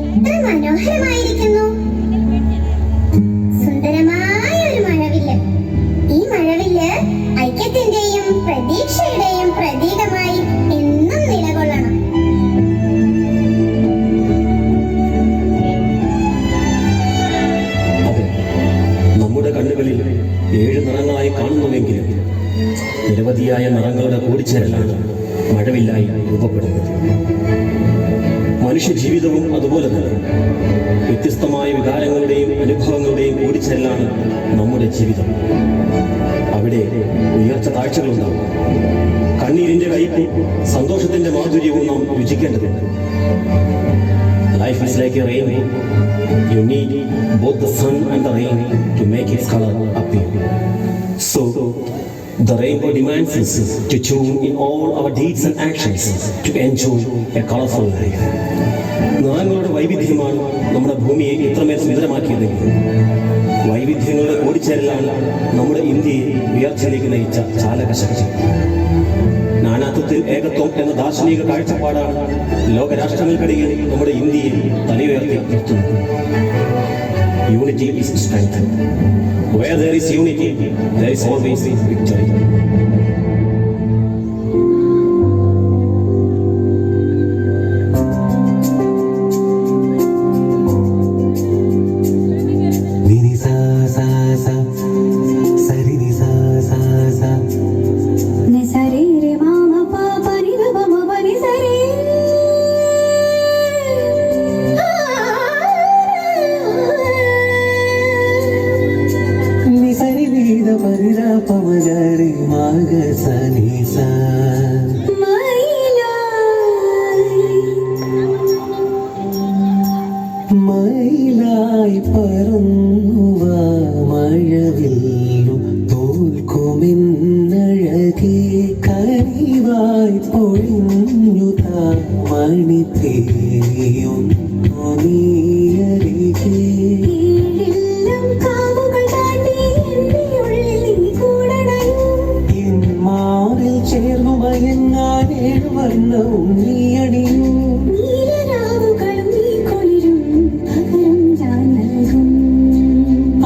എത്ര മനോഹരമായിരിക്കുന്നു. സുന്ദരമായ ഒരു മഴവില്ല്. ഈ മഴവില്ല് ഐക്യത്തിന്റെയും പ്രതീക്ഷയുടെയും പ്രതീകമായി എന്നും നിലകൊള്ളണം. നമ്മുടെ കണ്ണുകളിൽ 7 നിറങ്ങളായി കാണുന്നുവെങ്കിലും നിരവധിയായ നിറങ്ങളുടെ കൂടിച്ചേരലാണ് മഴവില്ലായി രൂപപ്പെടുന്നത്. മനുഷ്യ ജീവിതവും അതുപോലെ തന്നെ വ്യത്യസ്തമായ വികാരങ്ങളുടെയും അനുഭവങ്ങളുടെയും കൂടിച്ചേരലാണ് നമ്മുടെ ജീവിതം. അവിടെ ഉയർച്ച താഴ്ചകളുണ്ടാവും. കണ്ണീരിന്റെ കയ്പും സന്തോഷത്തിന്റെ മാധുര്യവും നാം രുചിക്കേണ്ടതുണ്ട്. Life is like a rainbow. You need both the sun and the rain to make its color appear. So, the rainbow demands us to tune in all our deeds and actions to enjoy a colorful life. നിറങ്ങളുടെ വൈവിധ്യമാണ് നമ്മുടെ ഭൂമിയെ ഇത്രമേൽ സുന്ദരമാക്കിയതെങ്കിൽ വൈവിധ്യങ്ങളുടെ കൂടിച്ചേരലാണ് നമ്മുടെ ഇന്ത്യയെ ഉയർച്ചയിലേക്ക് നയിച്ച ചാലകശക്തി. നാനാത്വത്തിൽ ഏകത്വം എന്ന ദാർശനിക കാഴ്ചപ്പാടാണ് ലോകരാഷ്ട്രങ്ങൾക്കിടയിൽ നമ്മുടെ ഇന്ത്യയെ തലയുയർത്തി നിർത്തുന്നത്. Unity is strength. Where there is unity, there is always victory. മയിലായി പറന്നുവ മഴവില്ലു തോൽക്കുമെന്നഴകേ കനിവായി പൊഴിഞ്ഞുത മണിത്തേയും നീയരികേ മാറിൽ ചേർന്നു മയങ്ങാൻ 7 വർണ്ണവും നീയണിയും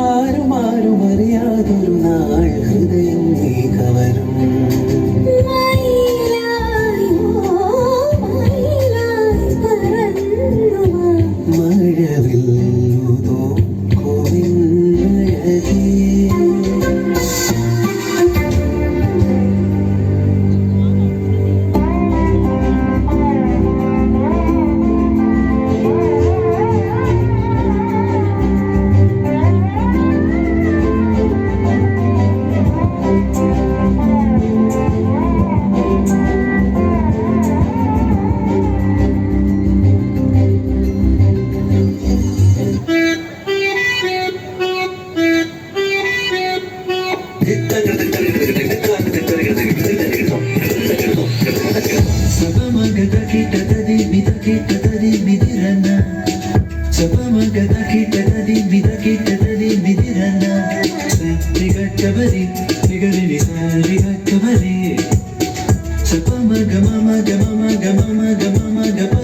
ആരും അറിയാതൊരു നാൾ ഹൃദയം നീ കവരും. മഴവില്ലുതോ കോവിന്നഴകേ Gama